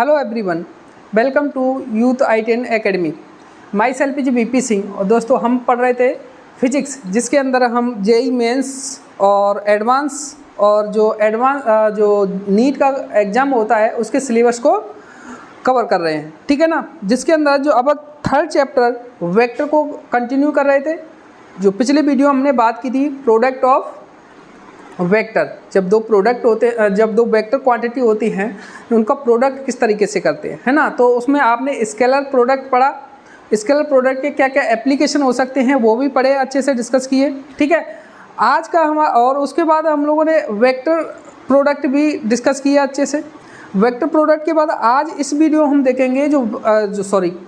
Hello everyone, welcome to youth आई10 academy. Myself is VP Singh. और दोस्तों, हम पढ़ रहे थे फिजिक्स, जिसके अंदर हम जेई मेंस और एडवांस और जो नीट का एग्ज़ाम होता है उसके सिलेबस को कवर कर रहे हैं, ठीक है ना। जिसके अंदर जो अब थर्ड चैप्टर वेक्टर को कंटिन्यू कर रहे थे। जो पिछले वीडियो हमने बात की थी प्रोडक्ट ऑफ वेक्टर, जब दो वेक्टर क्वांटिटी होती हैं उनका प्रोडक्ट किस तरीके से करते हैं, है ना। तो उसमें आपने स्केलर प्रोडक्ट पढ़ा, स्केलर प्रोडक्ट के क्या क्या एप्लीकेशन हो सकते हैं वो भी पढ़े, अच्छे से डिस्कस किए, ठीक है। आज का और उसके बाद हम लोगों ने वेक्टर प्रोडक्ट भी डिस्कस किया अच्छे से। वेक्टर प्रोडक्ट के बाद आज इस वीडियो हम देखेंगे जो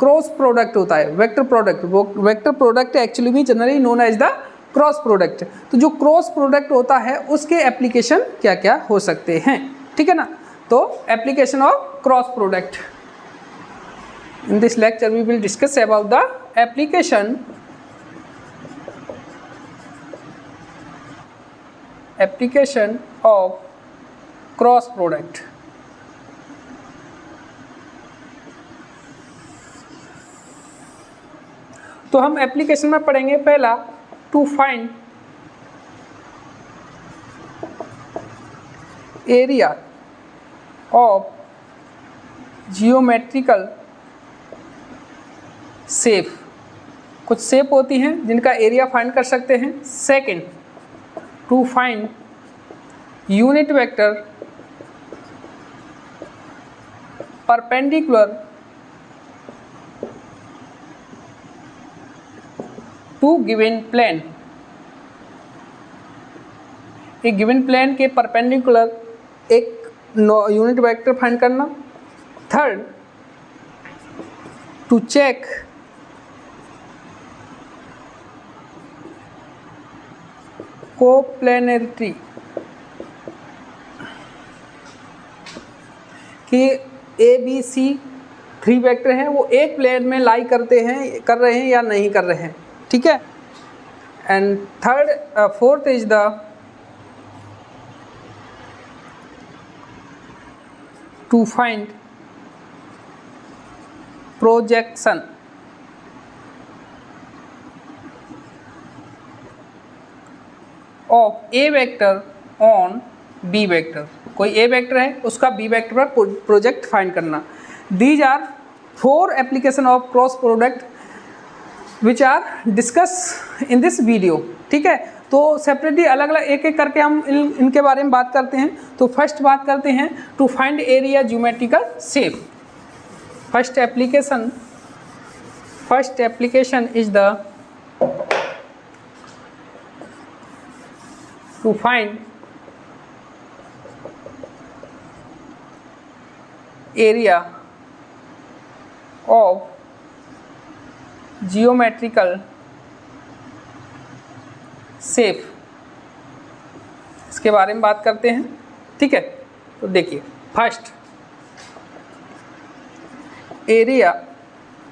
क्रॉस प्रोडक्ट होता है। वेक्टर प्रोडक्ट एक्चुअली में generally known as the cross product. तो जो क्रॉस प्रोडक्ट होता है उसके एप्लीकेशन क्या क्या हो सकते हैं, ठीक है ना। तो application of cross product, in this lecture we will discuss about the application of cross product. तो हम एप्लीकेशन में पढ़ेंगे पहला, to find area of geometrical shape. कुछ शेप होती हैं जिनका एरिया फाइंड कर सकते हैं। Second, to find unit vector perpendicular to given plane. एक गिवन प्लेन के परपेंडिकुलर एक यूनिट वेक्टर फाइंड करना। थर्ड, टू चेक कोप्लेनरिटी, कि ए बी सी 3 वेक्टर हैं वो एक प्लेन में लाई कर रहे हैं या नहीं कर रहे हैं, ठीक है। And fourth is the to find projection of A vector on B vector. कोई ए वेक्टर है उसका बी वेक्टर पर प्रोजेक्ट फाइंड करना। These are 4 application of cross product which are discuss in this video, ठीक है। तो separately अलग अलग एक एक करके हम इनके बारे में बात करते हैं। तो फर्स्ट बात करते हैं to find area geometrical shape. First application is the to find area of geometrical shape. इसके बारे में बात करते हैं, ठीक है। तो देखिए, first, area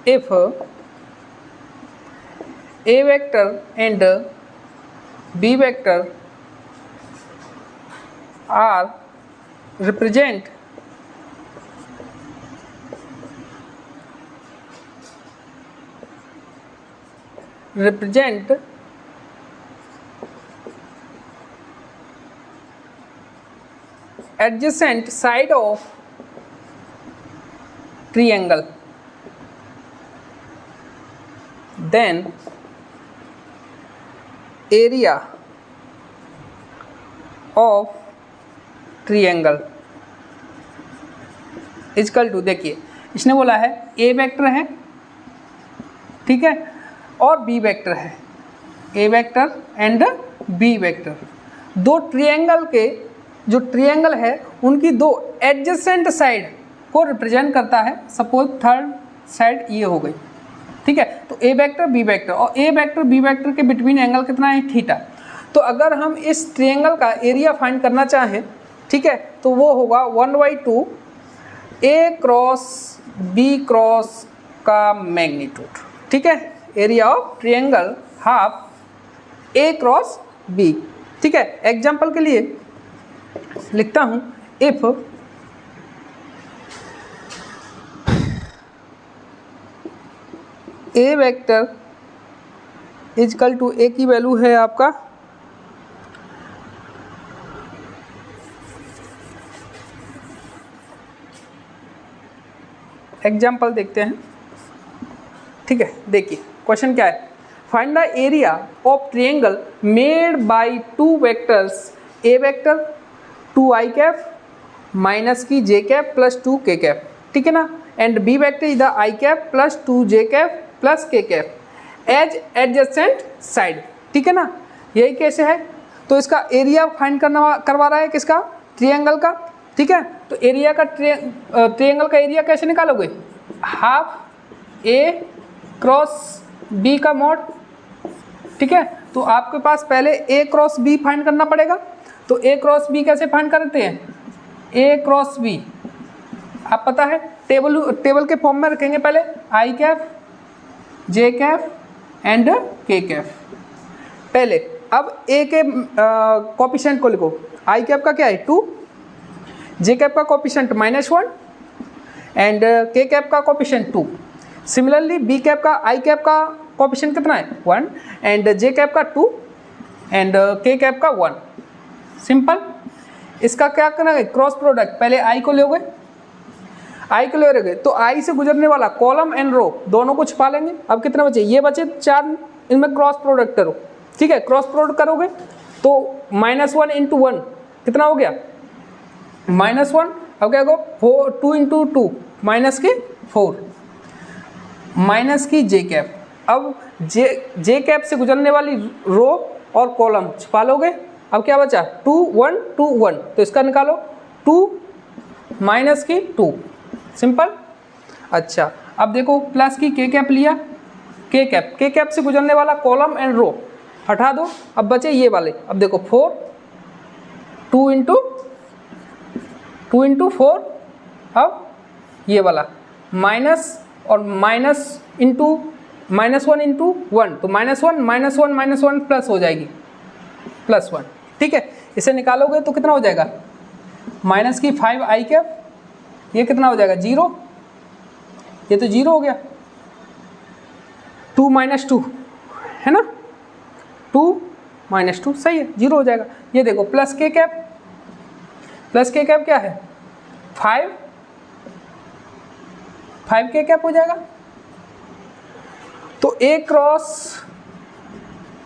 if A vector and B vector are represent adjacent side of triangle, then area of triangle is equal to, देखिए इसने बोला है ए वेक्टर है, ठीक है, और बी वेक्टर है। ए वेक्टर एंड बी वेक्टर, दो ट्रायंगल के जो ट्रायंगल है उनकी 2 एडजेसेंट साइड को रिप्रेजेंट करता है। सपोज थर्ड साइड ये हो गई, ठीक है। तो ए वेक्टर बी वेक्टर, और ए वेक्टर बी वेक्टर के बिटवीन एंगल कितना है, थीटा। तो अगर हम इस ट्रायंगल का एरिया फाइंड करना चाहें, ठीक है, तो वो होगा 1/2 ए क्रॉस बी क्रॉस का मैग्नीट्यूड, ठीक है। Area of triangle half A cross B, ठीक है। एग्जाम्पल के लिए लिखता हूँ, if A vector is equal to A की वैल्यू है आपका एग्जाम्पल देखते हैं। ठीक है, देखिए क्वेश्चन क्या है, find the area of triangle made by two vectors A vector 2i cap minus की j cap plus 2k cap, ठीक है ना, and B vector is the i cap plus 2j cap plus k cap as adjacent side, ठीक है ना। यही कैसे है, तो इसका एरिया फाइंड करवा रहा है किसका, ट्रायंगल का, ठीक है। तो एरिया का ट्रायंगल का एरिया कैसे निकालोगे, हाफ ए क्रॉस बी का मॉड, ठीक है। तो आपके पास पहले ए क्रॉस बी फाइंड करना पड़ेगा। तो ए क्रॉस बी कैसे फाइंड करते हैं, ए क्रॉस बी आप पता है टेबल के फॉर्म में रखेंगे, पहले आई कैप जे कैप एंड के कैप पहले। अब ए के कोफिशिएंट को लिखो, आई कैप का क्या है 2, जे कैप का कोफिशिएंट -1 एंड के कैप का कोफिशिएंट 2। सिमिलरली बी कैप का आई कैप का कोफिशिएंट कितना है 1 एंड जे कैप का 2 एंड के कैप का 1। सिंपल। इसका क्या करना है, क्रॉस प्रोडक्ट, पहले आई को लोगे, आई को ले रहे तो आई से गुजरने वाला कॉलम एंड रो दोनों को छुपा लेंगे। अब कितने बचे, ये बचे 4, इनमें क्रॉस प्रोडक्ट करो, ठीक है। क्रॉस प्रोडक्ट करोगे तो -1 × 1 कितना हो गया -1। अब क्या होगा 2 × 2 माइनस की 4 माइनस की जे कैप। अब जे कैप से गुजरने वाली रो और कॉलम छुपा लोगे। अब क्या बचा 2 1 2 1, तो इसका निकालो 2 माइनस की 2, सिंपल। अच्छा अब देखो प्लस की के कैप लिया, के कैप से गुजरने वाला कॉलम एंड रो हटा दो, अब बचे ये वाले। अब देखो 4 2 × 4, अब ये वाला माइनस और माइनस इंटू -1 × 1, तो -1 प्लस हो जाएगी +1, ठीक है। इसे निकालोगे तो कितना हो जाएगा माइनस की 5i कैप, ये कितना हो जाएगा 0, ये तो 0 हो गया। 2 - 2 है ना, 2 - 2 सही है, 0 हो जाएगा। ये देखो प्लस के कैप क्या है 5 के कैप हो जाएगा। तो ए क्रॉस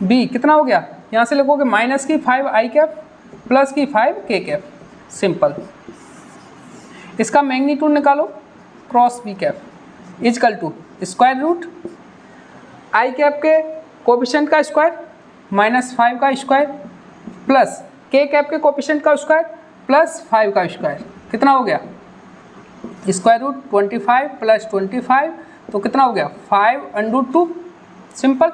बी कितना हो गया, यहाँ से लिखोगे माइनस की 5i कैप प्लस की 5k कैप, सिंपल। इसका मैग्नीट्यूड निकालो, cross B cap is equal to square root I cap के कोफिशिएंट का स्क्वायर -5 का स्क्वायर प्लस के कैप के कोफिशिएंट का स्क्वायर प्लस 5 का स्क्वायर, कितना हो गया स्क्वायर रूट 25 + 25, तो कितना हो गया 5√2, सिंपल।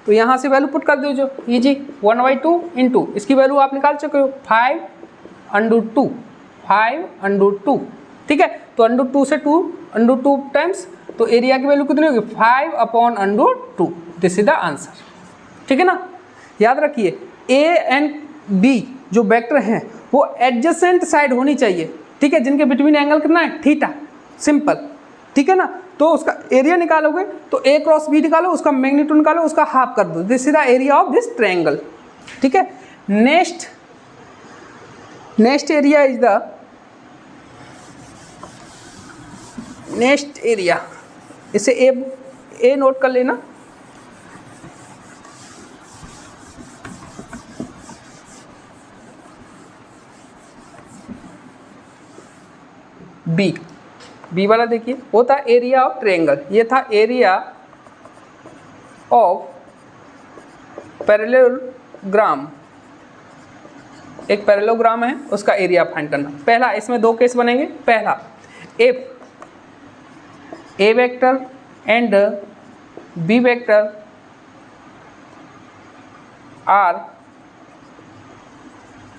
तो यहाँ से वैल्यू पुट कर दो जो इजी 1/2 इंटू इसकी वैल्यू आप निकाल चुके हो 5√2, ठीक है। तो √2 से 2 टाइम्स, तो एरिया की वैल्यू कितनी होगी 5/√2। दिस इज द आंसर, ठीक है ना। याद रखिए ए एंड बी जो वेक्टर हैं वो एडजेसेंट साइड होनी चाहिए, ठीक है, जिनके बिटवीन एंगल कितना है थीटा, सिंपल, ठीक है ना। तो उसका एरिया निकालोगे तो ए क्रॉस बी निकालो, उसका मैग्नीट्यूड निकालो, उसका हाफ कर दो, this is the area of this triangle, ठीक है। Next area is the next area, इसे ए नोट कर लेना। बी वाला देखिए, वो था एरिया ऑफ ट्रायंगल, ये था एरिया ऑफ पैरेललोग्राम। एक पैरेललोग्राम है, उसका एरिया फाइंड करना। पहला, इसमें 2 केस बनेंगे। पहला, if A vector and B vector are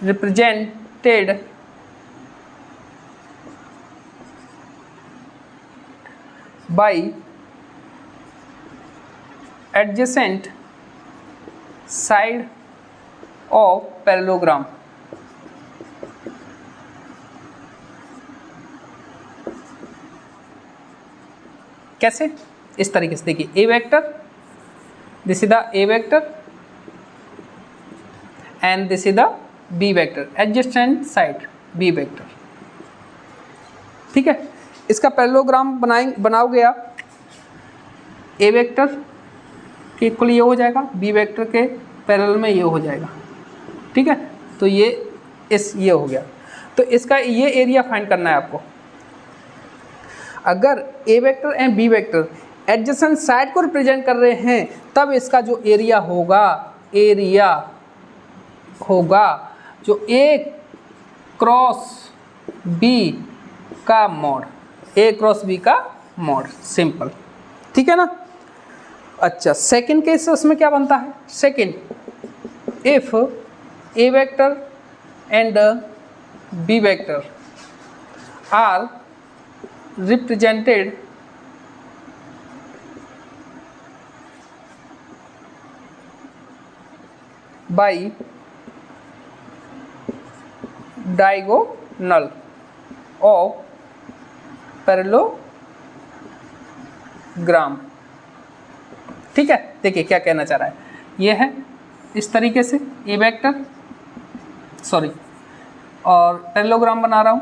represented by adjacent side of parallelogram, कैसे, इस तरीके से देखिए, A vector, this is the A vector and this is the B vector, adjacent side B vector. ठीक है, इसका पैरेललोग्राम बनाओगे आप, ए वेक्टर के इक्वल ये हो जाएगा, बी वेक्टर के पैरेलल में ये हो जाएगा। ठीक है, तो ये हो गया। तो इसका ये एरिया फाइंड करना है आपको। अगर A vector and B vector adjacent side को रिप्रेजेंट कर रहे हैं, तब इसका जो एरिया होगा जो ए क्रॉस बी का मॉड, ए क्रॉस बी का मॉड, सिंपल। ठीक है ना। अच्छा, सेकंड केस उसमें क्या बनता है? Second, if A vector and B vector are represented by diagonal of parallelogram. ठीक है, देखिए क्या कहना चाह रहा है, ये है इस तरीके से ए वेक्टर, सॉरी, और पैरेललोग्राम बना रहा हूं।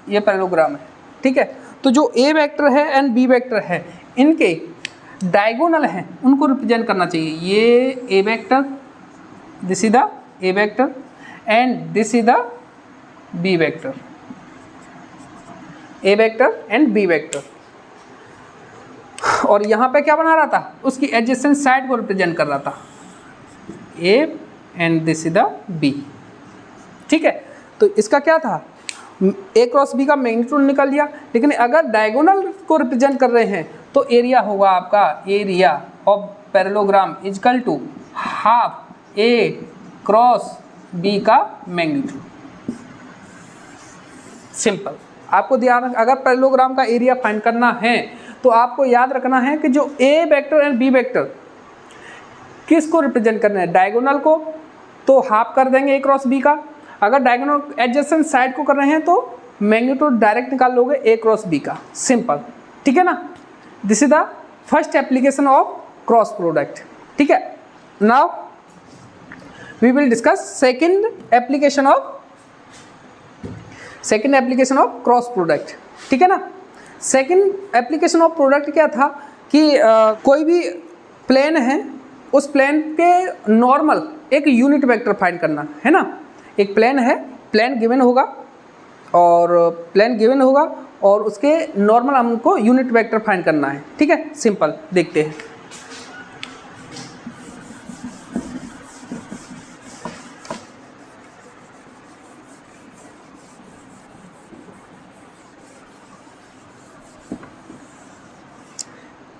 ये पैरेललोग्राम है। ठीक है, तो जो ए वेक्टर है एंड बी वेक्टर है, इनके डायगोनल हैं, उनको रिप्रेजेंट करना चाहिए। ये A vector, this is the A vector and this is the B vector, A vector and B vector. और यहाँ पे क्या बना रहा था? उसकी एडजेसेंट साइड को रिप्रेजेंट कर रहा था, A and this is the B. ठीक है, तो इसका क्या था, ए क्रॉस बी का मैग्नीट्यूड निकल लिया। लेकिन अगर डायगोनल को रिप्रेजेंट कर रहे हैं तो एरिया होगा आपका, area of parallelogram is equal to half A cross B का मैग्नीट्यूड। सिंपल। आपको ध्यान, अगर पैरेललोग्राम का एरिया फाइंड करना है तो आपको याद रखना है कि जो A vector and B vector किसको रिप्रेजेंट करना है, डायगोनल को तो हाफ कर देंगे ए क्रॉस बी का, अगर डायगोनल एडजेसेंट साइड को कर रहे हैं तो मैग्नीट्यूड डायरेक्ट निकाल लोगे ए क्रॉस बी का, सिंपल। ठीक है ना। This is the first application of cross product. ठीक है, now we will discuss second application of cross product. ठीक है ना। सेकंड एप्लीकेशन ऑफ प्रोडक्ट क्या था कि कोई भी प्लेन है, उस प्लेन के नॉर्मल एक यूनिट वेक्टर फाइंड करना है ना। एक प्लेन है, प्लेन गिवन होगा और उसके नॉर्मल हमको यूनिट वेक्टर फाइंड करना है। ठीक है, सिंपल, देखते हैं।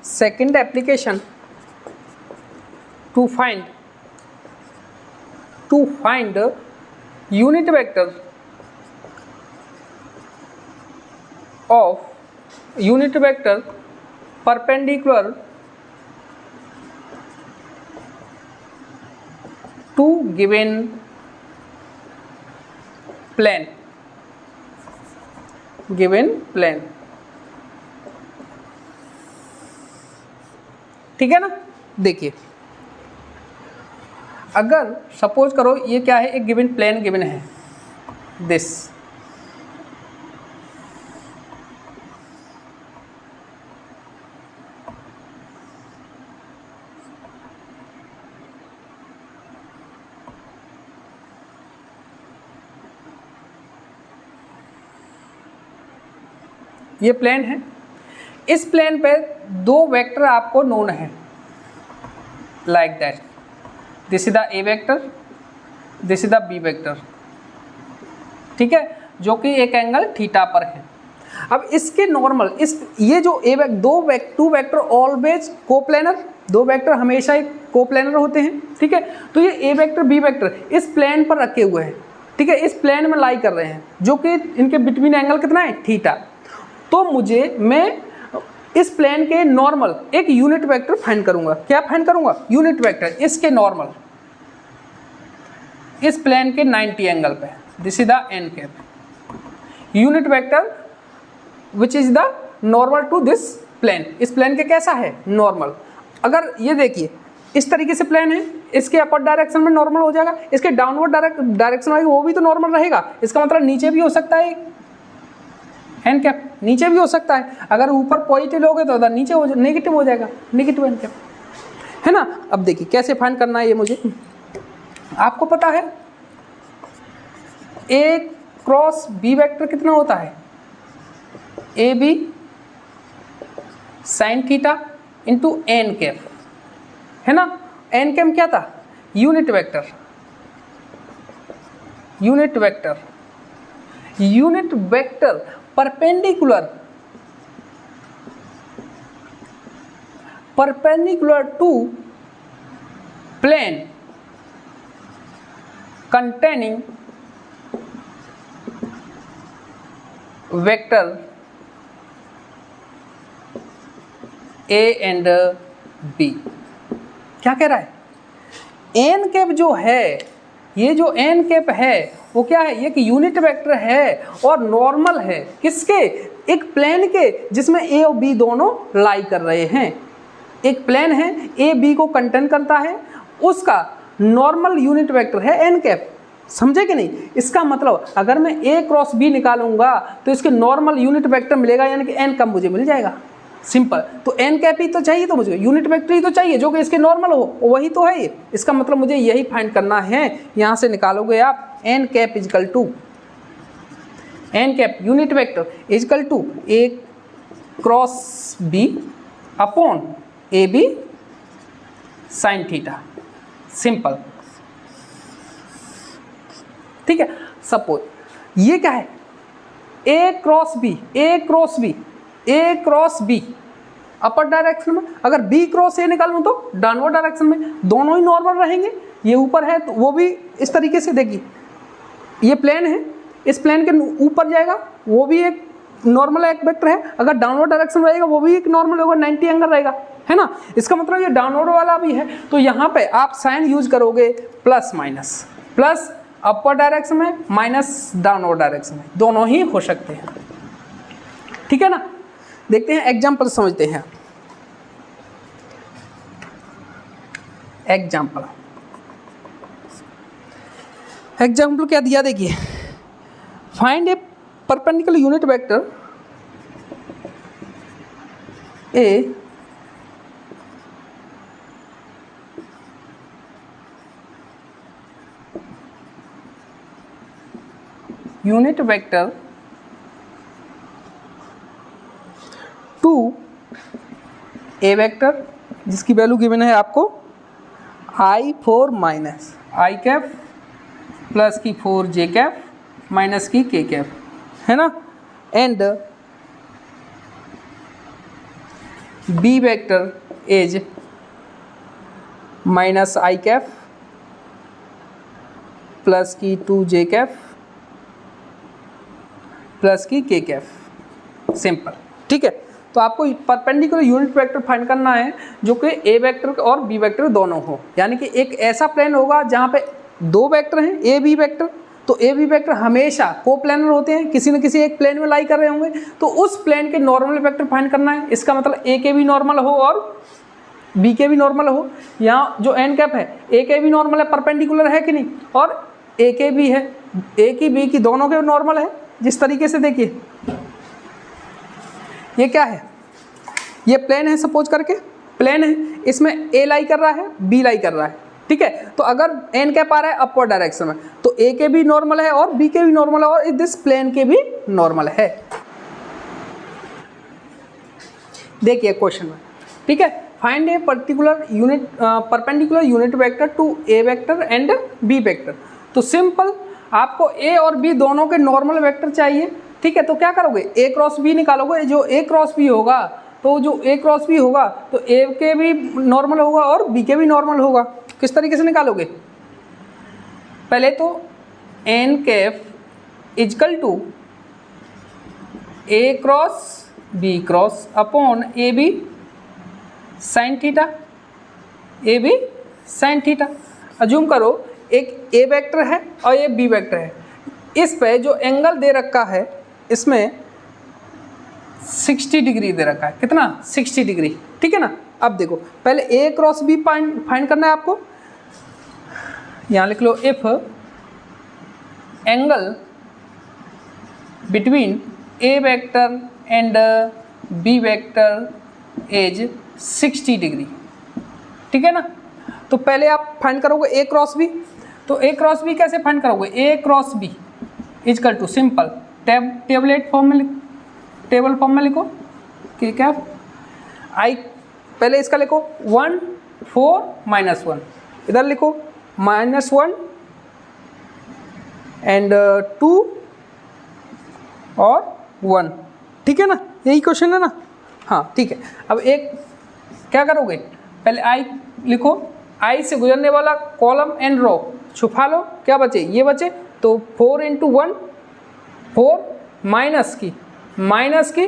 Second application to find unit vector perpendicular to given plane। ठीक है ना। देखिए, अगर सपोज करो ये क्या है, एक गिवन प्लेन गिवन है, दिस, ये प्लेन है। इस प्लेन पे दो वेक्टर आपको नोन है, like that, this is the A vector, this is the B vector. ठीक है, जो कि एक एंगल थीटा पर है। अब इसके नॉर्मल, ये जो टू वेक्टर ऑलवेज कोप्लेनर, दो वेक्टर हमेशा एक कोप्लेनर होते हैं। ठीक है, तो ये ए वेक्टर बी वेक्टर इस प्लेन पर रखे हुए हैं। ठीक है, इस प्लेन में लाई कर रहे हैं, जो कि इनके बिटवीन एंगल कितना है, थीटा। तो मैं इस प्लेन के नॉर्मल एक यूनिट वेक्टर फाइंड करूंगा। क्या फाइंड करूंगा? यूनिट वेक्टर इसके नॉर्मल, इस प्लेन के 90 एंगल पे, this is the N cap. Unit vector which is the normal to this plane. इस प्लेन के कैसा है, नॉर्मल। अगर ये देखिए इस तरीके से प्लेन है, इसके अपर डायरेक्शन में नॉर्मल हो जाएगा, इसके डाउनवर्ड डायरेक्शन में वो भी तो नॉर्मल रहेगा। इसका मतलब नीचे भी हो सकता है एन कैप, नीचे भी हो सकता है। अगर ऊपर पॉजिटिव लोगे तो उधर नीचे नेगेटिव हो जाएगा, नेगेटिव एन कैप, है ना। अब देखिए कैसे फाइंड करना है ये मुझे, आपको पता है ए क्रॉस बी वेक्टर कितना होता है, A B sine theta into N cap, है ना। एन कैप क्या था, unit vector, unit vector, unit vector perpendicular to plane containing vector A and B। क्या कह रहा है, एन कैप जो है, ये जो एन कैप है वो क्या है, ये कि यूनिट वेक्टर है और नॉर्मल है किसके, एक प्लेन के जिसमें ए और बी दोनों लाई कर रहे हैं। एक प्लेन है, ए बी को कंटेन करता है, उसका नॉर्मल यूनिट वेक्टर है एन कैप। समझे कि नहीं। इसका मतलब अगर मैं ए क्रॉस बी निकालूंगा तो इसके नॉर्मल यूनिट वेक्टर मिलेगा, यानी कि एन कैप मुझे मिल जाएगा, सिंपल। तो एन कैप ही तो चाहिए, तो मुझे यूनिट वेक्टर ही तो चाहिए जो कि इसके नॉर्मल हो, वही तो है ये। इसका मतलब मुझे यही फाइंड करना है। यहाँ से निकालोगे आप N cap is equal to, N cap unit vector is equal to A cross B upon A B sine theta, simple, ठीक है। सपोज ये क्या है, A cross B, A cross B, A cross B upper direction में, अगर B cross ए निकालूं तो downward direction में, दोनों ही नॉर्मल रहेंगे। ये ऊपर है तो वो भी इस तरीके से, देखिए ये प्लेन है, इस प्लेन के ऊपर जाएगा वो भी एक नॉर्मल एक वेक्टर है, अगर डाउनवर्ड डायरेक्शन रहेगा वो भी एक नॉर्मल होगा, 90 एंगल रहेगा, है ना। इसका मतलब ये डाउनवर्ड वाला भी है, तो यहाँ पे आप साइन यूज करोगे प्लस माइनस, प्लस अपर डायरेक्शन में माइनस डाउनवर्ड डायरेक्शन में, दोनों ही हो सकते हैं, ठीक है ना। देखते हैं एग्जाम्पल, समझते हैं एग्जाम्पल। एग्जाम्पल क्या दिया, देखिए find a perpendicular unit vector a unit vector to A vector जिसकी वैल्यू गिवन है आपको I4 minus I cap plus की 4 जे कैप माइनस की के कैप, है ना। And B vector is minus I cap plus की 2 जे कैप प्लस की के कैप, सिंपल, ठीक है। तो आपको परपेंडिकुलर यूनिट वेक्टर फाइंड करना है जो कि ए वेक्टर और बी वेक्टर दोनों हो, यानी कि एक ऐसा प्लेन होगा जहाँ पे दो वेक्टर हैं ए बी वेक्टर, तो ए बी वेक्टर हमेशा कोप्लेनर होते हैं, किसी न किसी एक प्लेन में लाई कर रहे होंगे, तो उस प्लेन के नॉर्मल वेक्टर फाइंड करना है। इसका मतलब ए के भी नॉर्मल हो और बी के भी नॉर्मल हो। यहाँ जो एन कैप है ए के भी नॉर्मल है, परपेंडिकुलर है कि नहीं, और ए के भी है, ए की बी की दोनों के नॉर्मल है। जिस तरीके से देखिए ये क्या है, ये प्लेन है, सपोज करके प्लेन है, इसमें ए लाई कर रहा है, बी लाई कर रहा है, ठीक है। तो अगर एन कैप आ रहा है अपवर्ड डायरेक्शन में, तो ए के भी नॉर्मल है और बी के भी नॉर्मल है और दिस प्लेन के भी नॉर्मल है। देखिए क्वेश्चन में, ठीक है, find a particular unit perpendicular unit vector to A vector and B vector. तो सिंपल, आपको ए और बी दोनों के नॉर्मल वेक्टर चाहिए, ठीक है। तो क्या करोगे, ए क्रॉस बी निकालोगे, जो ए क्रॉस बी होगा, तो जो ए क्रॉस बी होगा तो ए के भी नॉर्मल होगा और बी के भी नॉर्मल होगा। किस तरीके से निकालोगे, पहले तो N cap is equal to A cross B cross upon A B sine theta, A B sine theta. Assume करो एक ए वेक्टर है और ये बी वेक्टर है, इस पे जो एंगल दे रखा है इसमें 60 डिग्री दे रखा है, कितना 60 डिग्री, ठीक है ना। अब देखो पहले ए क्रॉस बी फाइंड करना है आपको। यहाँ लिख लो if angle between A vector and B vector is 60 degree, ठीक है ना। तो पहले आप फाइंड करोगे ए क्रॉस बी, तो ए क्रॉस बी कैसे फाइंड करोगे, A cross B is equal to simple table form में लिखो कि क्या आई, पहले इसका लिखो 1 4 -1, इधर लिखो -1 एंड 2 और 1, ठीक है ना, यही क्वेश्चन है ना। हाँ ठीक है। अब एक क्या करोगे, पहले आई लिखो, आई से गुजरने वाला कॉलम एंड रो छुपा लो, क्या बचे, ये बचे, तो 4 × 1 4 माइनस की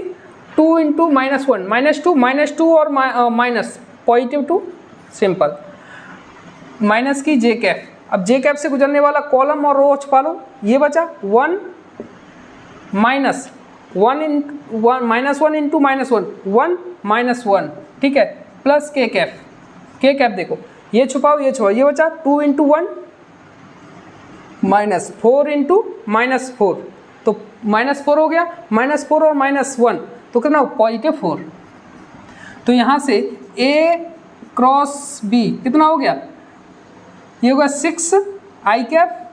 2 × -1 -2 और माइनस +2 सिंपल माइनस की जे कैप। अब जे कैप से गुजरने वाला कॉलम और रो छुपा लो, ये बचा 1 -1 -1 ठीक है, प्लस के कैप देखो, ये छुपाओ ये छुपाओ, ये बचा 2 × 1 -4 × -4, तो -4 हो गया, -4 और -1 तो कितना +4। तो यहाँ से A क्रॉस B कितना हो गया, ये होगा 6 आई कैप,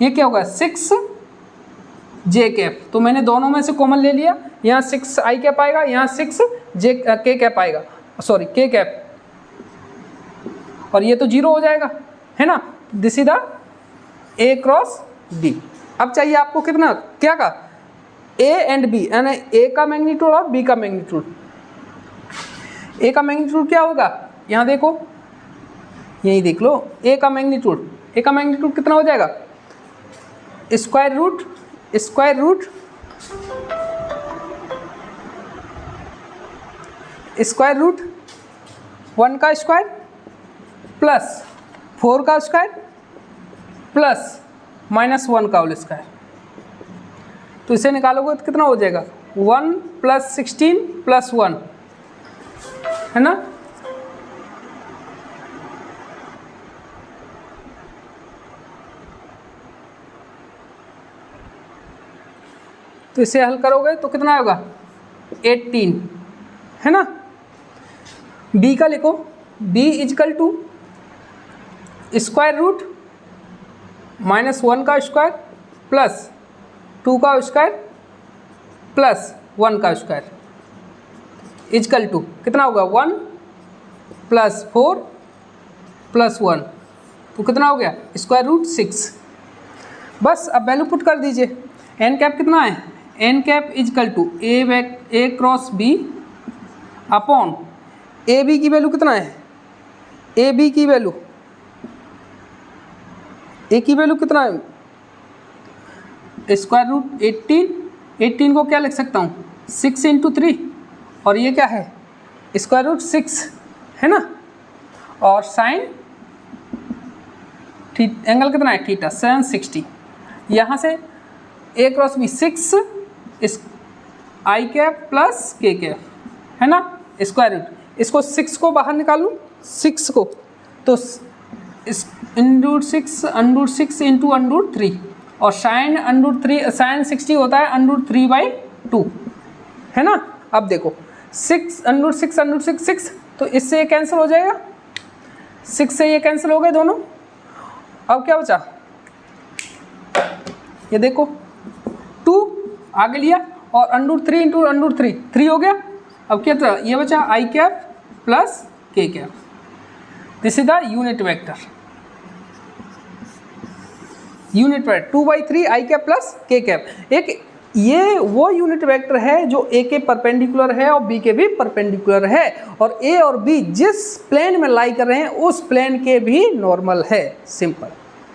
ये क्या होगा 6 जे कैप। तो मैंने दोनों में से कॉमन ले लिया, यहाँ 6 आई कैप आएगा, यहाँ 6 के कैप आएगा, सॉरी के कैप, और ये तो 0 हो जाएगा, है ना। This is the A cross B. अब चाहिए आपको कितना, क्या का, ए एंड बी, यानी ए का मैग्नीट्यूड और बी का मैग्नीट्यूड। ए का मैग्नीट्यूड क्या होगा, यहाँ देखो, यही देख लो, ए का मैग्नीट्यूड कितना हो जाएगा, स्क्वायर रूट 1 का स्क्वायर प्लस 4 का स्क्वायर प्लस -1 का होल स्क्वायर। तो इसे निकालोगे तो कितना हो जाएगा, 1 + 16 + 1, है ना। तो इसे हल करोगे तो कितना होगा 18, है ना। b का लिखो, b is equal to square root -1 का स्क्वायर प्लस 2 का स्क्वायर प्लस 1 का स्क्वायर इजकल टू कितना होगा 1 + 4 + 1, तो कितना हो गया √6। बस अब वैल्यू पुट कर दीजिए। एन कैप कितना है, N cap is equal to A cross B upon A B की वैल्यू कितना है, ए बी की वैल्यू, ए की वैल्यू कितना है, √18 को क्या लिख सकता हूँ 6 × 3, और ये क्या है √6, है ना। और साइन एंगल कितना है थीटा 760। यहाँ से ए क्रॉस बी 6 इस आई कैप प्लस के कैप, है ना, स्क्वायर रूट, इसको 6 को बाहर निकालूँ, 6 को, तो इस √6 × √3, और साइन साइन 60 होता है √3/2, है ना। अब देखो 6 √6 तो इससे ये कैंसिल हो जाएगा, 6 से ये कैंसिल हो गए दोनों। अब क्या बचा, ये देखो 2 आगे लिया और √3 × √3 3 हो गया। अब क्या था, ये बचा आई cap plus K cap. This is the unit vector 2/3 I cap plus K cap. एक ये वो यूनिट वेक्टर है जो ए के परपेंडिकुलर है और बी के भी परपेंडिकुलर है, और ए और बी जिस प्लेन में लाई कर रहे हैं उस प्लेन के भी नॉर्मल है, सिंपल,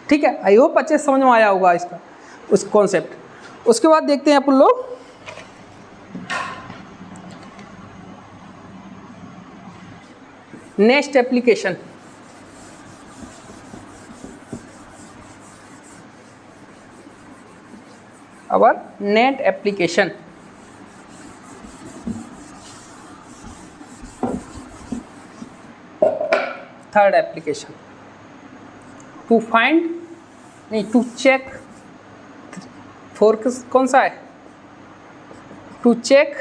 ठीक है। आई होप अच्छे समझ में आया होगा इसका उस कॉन्सेप्ट। उसके बाद देखते हैं अपन लोग next application. our net application. Third application, to find नहीं to check, फोर्थ कौन सा है, to check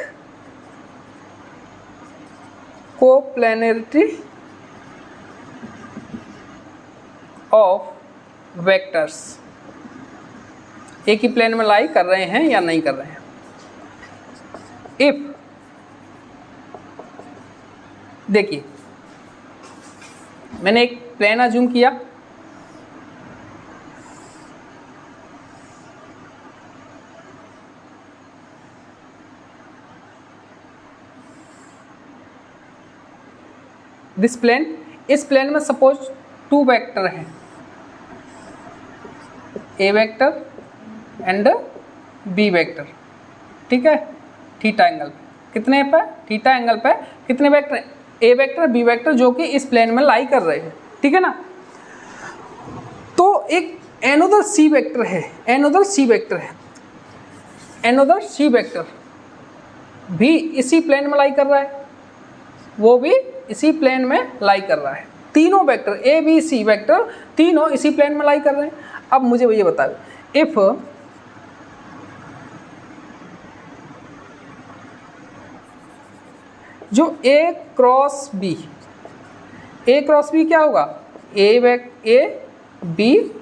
coplanarity of vectors, एक ही प्लेन में लाई कर रहे हैं या नहीं कर रहे हैं. इफ देखिए मैंने एक प्लेन अज्यूम किया, दिस प्लेन, इस प्लेन में सपोज 2 वेक्टर हैं, ए वेक्टर एंड बी वेक्टर, ठीक है, थीटा एंगल पे. कितने पे? थीटा एंगल पे कितने vector? A vector B vector जो कि इस प्लेन में लाई कर रहे हैं, ठीक है ना. तो एक एनोदर सी वेक्टर है, एनोदर सी वेक्टर है, एनोदर सी वेक्टर भी इसी प्लेन में लाई कर रहा है, वो भी इसी प्लेन में लाई कर रहा है. तीनों vector A B C vector तीनों इसी प्लेन में लाई कर रहे हैं. अब मुझे ये बताओ, इफ जो A cross B, A cross B क्या होगा? ए बी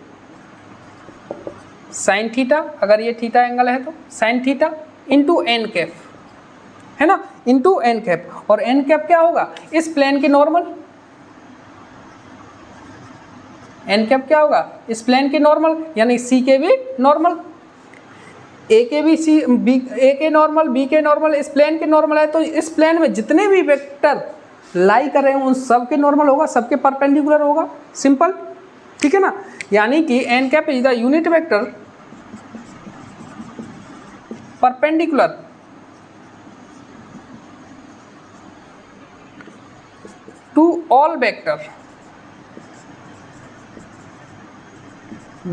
साइन थीटा, अगर ये थीटा एंगल है तो sine theta into N cap, है ना, इंटू एन कैप. और एन कैप क्या होगा? इस प्लेन के नॉर्मल. एन कैप क्या होगा? इस प्लेन के नॉर्मल, यानी सी के भी नॉर्मल. ए के भी सी बी, ए के नॉर्मल बी के नॉर्मल, इस प्लेन के नॉर्मल है, तो इस प्लेन में जितने भी वेक्टर लाई कर रहे हैं उन सब के नॉर्मल होगा, सबके परपेंडिकुलर होगा. सिंपल, ठीक है ना. यानी कि N cap is the unit vector perpendicular to all vector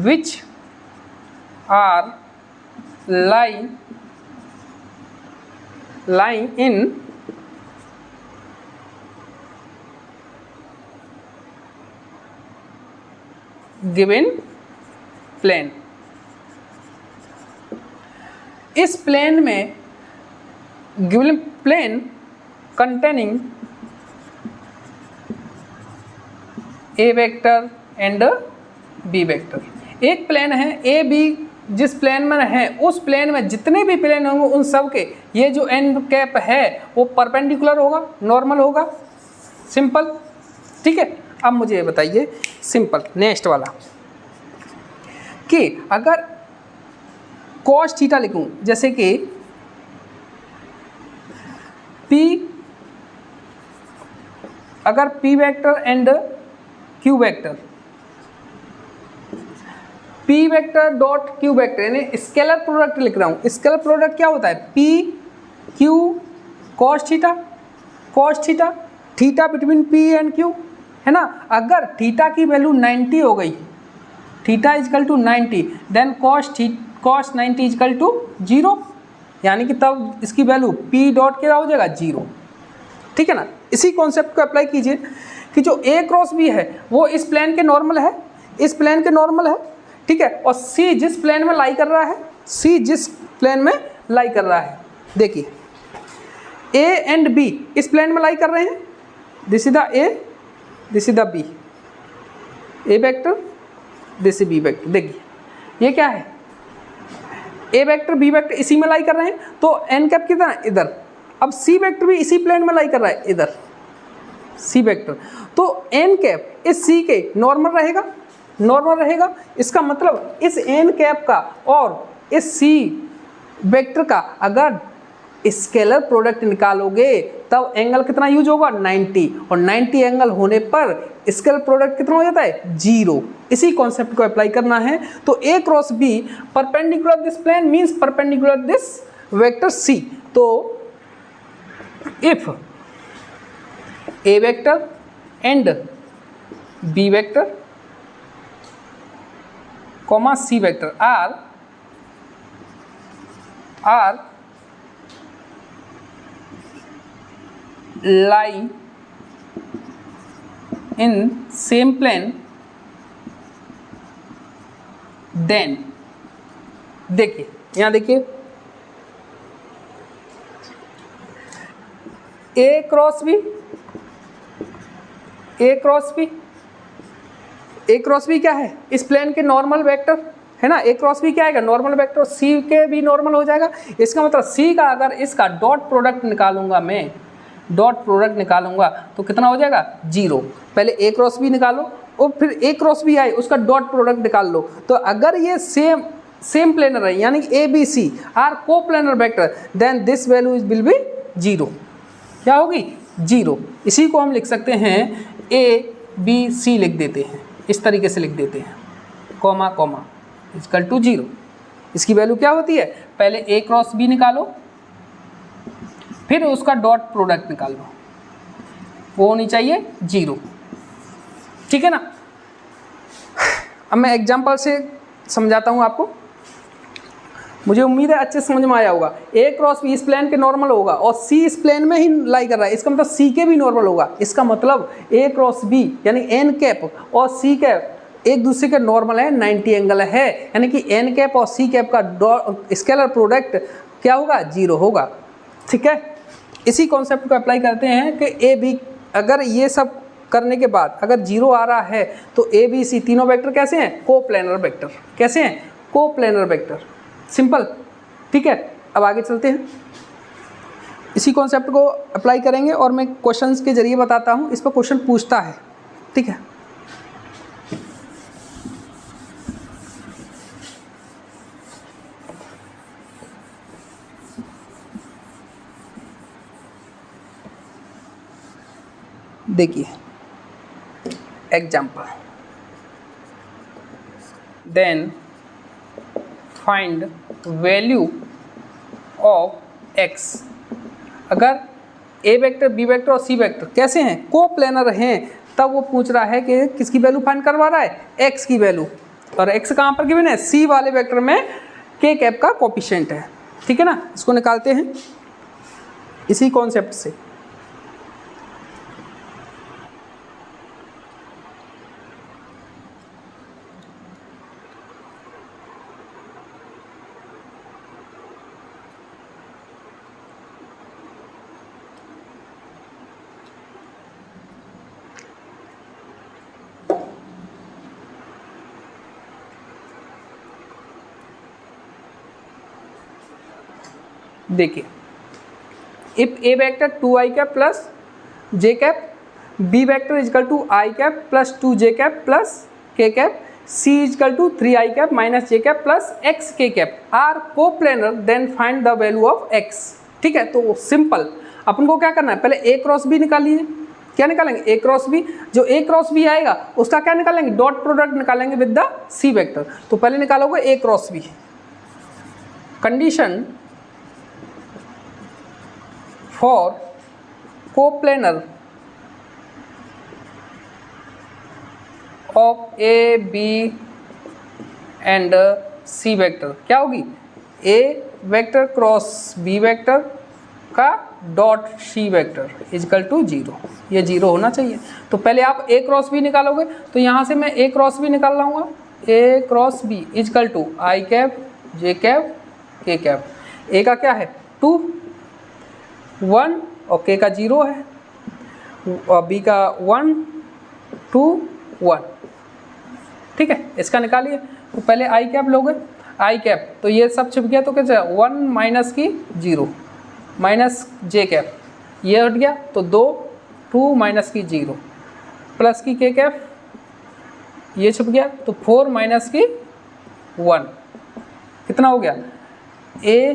which are lying in given plane. इस प्लेन में given plane containing A vector and B vector. एक प्लेन है ए बी, जिस प्लेन में है उस प्लेन में जितने भी प्लेन होंगे उन सब के ये जो एन कैप है वो परपेंडिकुलर होगा, नॉर्मल होगा. सिंपल, ठीक है. अब मुझे ये बताइए सिंपल नेक्स्ट वाला कि अगर कॉस थीटा लिखूं, जैसे कि पी, अगर P vector and Q vector, P vector dot Q vector, यानी स्केलर प्रोडक्ट लिख रहा हूँ. स्केलर प्रोडक्ट क्या होता है? P Q cos theta, cos theta, theta between P and Q, है ना. अगर थीटा की वैल्यू 90 हो गई, theta is equal to 90, then cos 90 is equal to 0, यानी कि तब इसकी वैल्यू पी डॉट क्या हो जाएगा? 0, ठीक है ना. इसी कॉन्सेप्ट को अप्लाई कीजिए कि जो ए क्रॉस बी है वो इस प्लेन के नॉर्मल है, इस प्लेन के नॉर्मल है, ठीक है. और सी जिस प्लेन में लाई कर रहा है, सी जिस प्लेन में लाई कर रहा है, देखिए ए एंड बी इस प्लेन में लाई कर रहे हैं. This is the A, this is the B, A vector, this is B vector. देखिए ये क्या है? ए वेक्टर बी वेक्टर इसी में लाई कर रहे हैं, तो एन कैप कितना? इधर. अब सी वेक्टर भी इसी प्लेन में लाई कर रहा है, इधर सी वेक्टर. तो एन कैप इस सी के नॉर्मल रहेगा, नॉर्मल रहेगा. इसका मतलब इस एन कैप का और इस सी वेक्टर का अगर स्केलर प्रोडक्ट निकालोगे तब एंगल कितना यूज होगा? 90, और 90 एंगल होने पर स्केलर प्रोडक्ट कितना हो जाता है? 0. इसी कॉन्सेप्ट को अप्लाई करना है. तो A cross B perpendicular this plane means perpendicular this vector C. तो if A vector and B vector comma C vector are are lie in same plane, then देखिए यहां देखिए A cross B, A cross B, A cross B क्या है? इस plane के normal vector है ना। ए क्रॉस बी क्या आएगा? Normal vector. सी के भी नॉर्मल हो जाएगा। इसका मतलब सी का अगर इसका डॉट प्रोडक्ट निकालूंगा मैं, डॉट प्रोडक्ट निकालूंगा तो कितना हो जाएगा? 0। पहले ए क्रॉस बी निकालो और फिर ए क्रॉस बी आए उसका डॉट प्रोडक्ट निकाल लो। तो अगर ये सेम प्लेनर है यानी A B C are coplanar vector, then this value will be 0। क्या होगी? 0। इसी को हम लिख सकते हैं ए बी सी लिख देते हैं, इस तरीके से लिख देते हैं, कॉमा कॉमा इक्वल टू 0। इसकी वैल्यू क्या होती है? पहले ए क्रॉस बी निकालो फिर उसका डॉट प्रोडक्ट निकाल लो, वो होनी चाहिए 0। ठीक है ना। अब मैं एग्जांपल से समझाता हूँ आपको, मुझे उम्मीद है अच्छे से समझ में आया होगा। ए क्रॉस बी इस प्लेन के नॉर्मल होगा और सी इस प्लेन में ही लाई कर रहा है, इसका मतलब सी के भी नॉर्मल होगा। इसका मतलब ए क्रॉस बी यानी एन कैप और सी कैप एक दूसरे के नॉर्मल है, 90 एंगल है, यानी कि एन कैप और सी कैप का स्केलर प्रोडक्ट क्या होगा? 0 होगा। ठीक है। इसी कॉन्सेप्ट को अप्लाई करते हैं कि ए बी, अगर ये सब करने के बाद अगर 0 आ रहा है तो ए बी सी तीनों वेक्टर कैसे हैं? को प्लेनर वेक्टर। कैसे हैं? को प्लेनर वेक्टर। सिंपल। ठीक है। अब आगे चलते हैं, इसी कॉन्सेप्ट को अप्लाई करेंगे और मैं क्वेश्चंस के जरिए बताता हूँ। इस पर क्वेश्चन पूछता है। ठीक है। देखिए example, then find value of X. अगर ए वेक्टर बी वेक्टर और सी वेक्टर कैसे हैं? को प्लेनर हैं, तब वो पूछ रहा है कि किसकी वैल्यू फाइंड करवा रहा है? एक्स की वैल्यू। और एक्स कहाँ पर गिवन है? सी वाले वेक्टर में के कैप का कोफिशिएंट है। ठीक है ना। इसको निकालते हैं इसी कॉन्सेप्ट से। देखिए, if A vector 2i cap plus J cap, B vector is equal to I cap plus 2j cap plus K cap, C is equal to 3i cap minus J cap plus X K cap are coplanar, then find the value of X. ठीक है। तो simple अपन को क्या करना है? पहले ए cross B निकालिए। क्या निकालेंगे? A cross B. जो ए क्रॉस बी आएगा उसका क्या निकालेंगे? डॉट प्रोडक्ट निकालेंगे विद द सी वेक्टर। तो पहले निकालोगे A cross B. Condition for coplanar of A, B and C vector क्या होगी? A vector cross B vector का dot C vector is equal to 0। ये 0 होना चाहिए। तो पहले आप A क्रॉस B निकालोगे, तो यहाँ से मैं A क्रॉस B निकाल लाऊंगा। A cross B is equal to I cap J cap K cap. A का क्या है? 2 1 और के का 0 है और बी का 1 2 1। ठीक है। इसका निकालिए। तो पहले आई कैप लोगे, आई कैप तो ये सब छिप गया, तो कैसे 1 माइनस की 0 माइनस जे कैप, ये हट गया तो 2 2 माइनस की 0 प्लस की के कैप, ये छिप गया तो 4 माइनस की 1। कितना हो गया? ए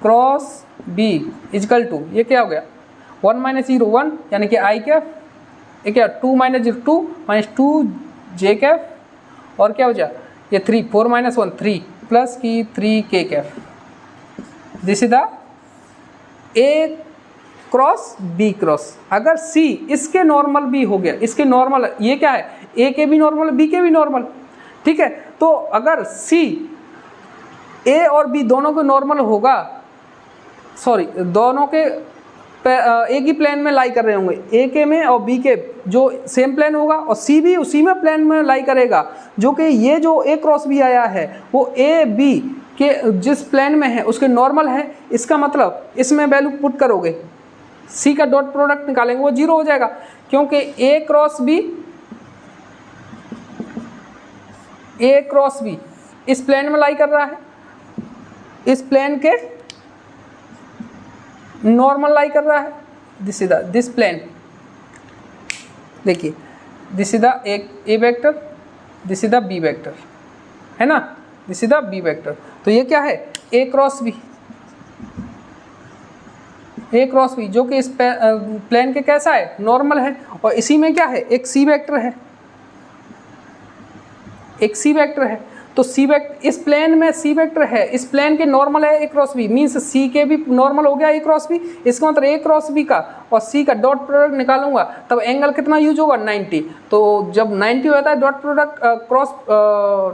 क्रॉस बी इजकल टू ये क्या हो गया? 1 माइनस 0 1 यानी कि आई कैप, ये क्या 2 माइनस 0 2 माइनस 2 जे कैप और क्या हो जाए? ये 3 4 माइनस 1 3 प्लस की 3 K cap. This is the A cross B cross. अगर सी इसके नॉर्मल भी हो गया, इसके नॉर्मल ये क्या है? ए के भी नॉर्मल बी के भी नॉर्मल। ठीक है। तो अगर सी ए और बी दोनों को नॉर्मल होगा सॉरी दोनों के एक ही प्लेन में लाई कर रहे होंगे, ए के में और बी के जो सेम प्लेन होगा और सी भी उसी में प्लेन में लाई करेगा, जो कि ये जो ए क्रॉस बी आया है वो ए बी के जिस प्लेन में है उसके नॉर्मल है। इसका मतलब इसमें वैल्यू पुट करोगे, सी का डॉट प्रोडक्ट निकालेंगे वो 0 हो जाएगा, क्योंकि ए क्रॉस बी इस प्लेन में लाई कर रहा है, इस प्लेन के नॉर्मल लाई कर रहा है। दिस प्लेन देखिए, this is the A vector, this is the B vector, है ना, this is the B vector. तो ये क्या है, ए क्रॉस बी जो कि इस प्लेन के कैसा है, नॉर्मल है। और इसी में क्या है, एक सी वेक्टर है, तो सी वेक्टर इस प्लेन में सी वेक्टर है, इस प्लेन के नॉर्मल है ए क्रॉस बी, मीन्स सी के भी नॉर्मल हो गया ए क्रॉस बी। इसका मतलब ए क्रॉस बी का और सी का डॉट प्रोडक्ट निकालूंगा तब एंगल कितना यूज होगा, 90। तो जब 90 होता है डॉट प्रोडक्ट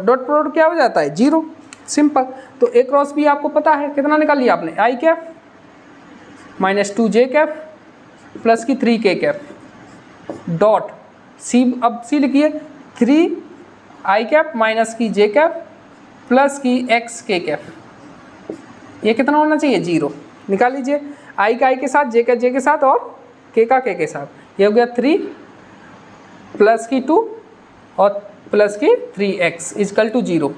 डॉट प्रोडक्ट क्या हो जाता है, 0, सिंपल। तो ए क्रॉस बी आपको पता है कितना निकाल लिया आपने, I cap minus 2j cap plus की 3k कैप डॉट सी, अब सी लिखिए 3 आई कैप माइनस की जे कैप प्लस की एक्स के कैप, ये कितना होना चाहिए, 0। निकाल लीजिए, आई का आई के साथ, जे का जे के साथ और के का के साथ, ये हो गया 3 प्लस की 2 और प्लस की 3x इजकल टू 0।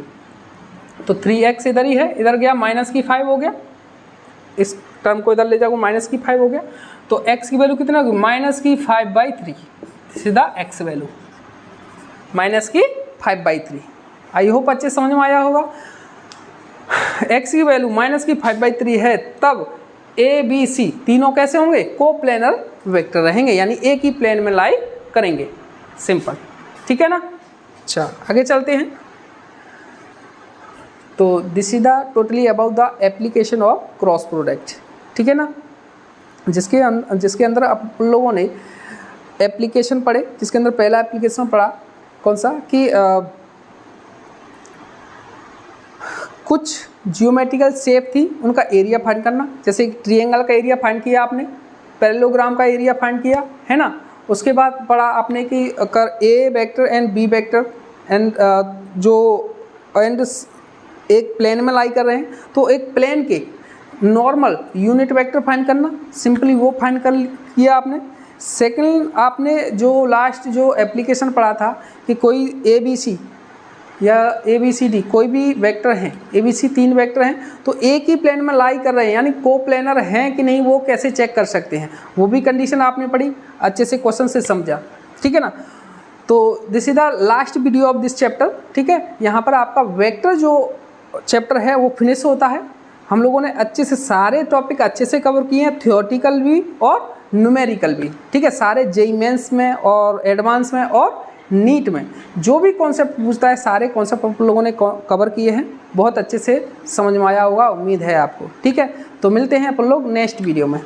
तो 3x इधर ही है, इधर गया माइनस की 5 हो गया, इस टर्म को इधर ले जाओ माइनस की 5 हो गया। तो x की वैल्यू कितना होगी, माइनस की 5/3, सीधा x वैल्यू माइनस की 5/3। आई होप अच्छे समझ में आया होगा। x की वैल्यू माइनस की 5/3 है, तब ए बी सी तीनों कैसे होंगे, कोप्लेनर वेक्टर रहेंगे, यानी एक ही प्लेन में लाई करेंगे, सिंपल, ठीक है ना। अच्छा आगे चलते हैं। तो this is the totally about the application of cross product, ठीक है ना, जिसके अंदर आप लोगों ने एप्लीकेशन पढ़े, जिसके अंदर पहला एप्लीकेशन पढ़ा कौन सा कि कुछ जियोमेट्रिकल शेप थी, उनका एरिया फाइंड करना, जैसे ट्रायंगल का एरिया फाइंड किया आपने, पैरेललोग्राम का एरिया फाइंड किया, है ना। उसके बाद पढ़ा आपने कि अगर A vector and B vector and एक प्लेन में लाई कर रहे हैं तो एक प्लेन के नॉर्मल यूनिट वेक्टर फाइंड करना, सिंपली वो फाइंड कर किया आपने। सेकंड आपने जो लास्ट जो एप्लीकेशन पढ़ा था कि कोई ए बी सी या ए बी सी डी कोई भी वेक्टर हैं, ए बी सी 3 वेक्टर हैं, तो एक ही प्लेन में लाई कर रहे हैं, यानी कोप्लेनर हैं कि नहीं वो कैसे चेक कर सकते हैं, वो भी कंडीशन आपने पढ़ी, अच्छे से क्वेश्चन से समझा, ठीक है ना। तो this is the last video of this chapter, ठीक है। यहाँ पर आपका वेक्टर जो चैप्टर है वो फिनिश होता है। हम लोगों ने अच्छे से सारे टॉपिक अच्छे से कवर किए हैं, थियोरेटिकल भी और न्यूमेरिकल भी, ठीक है। सारे जेईई मेंस में और एडवांस में और नीट में जो भी कॉन्सेप्ट पूछता है सारे कॉन्सेप्ट आप लोगों ने कवर किए हैं, बहुत अच्छे से समझ में आया होगा, उम्मीद है आपको, ठीक है। तो मिलते हैं अपन लोग नेक्स्ट वीडियो में।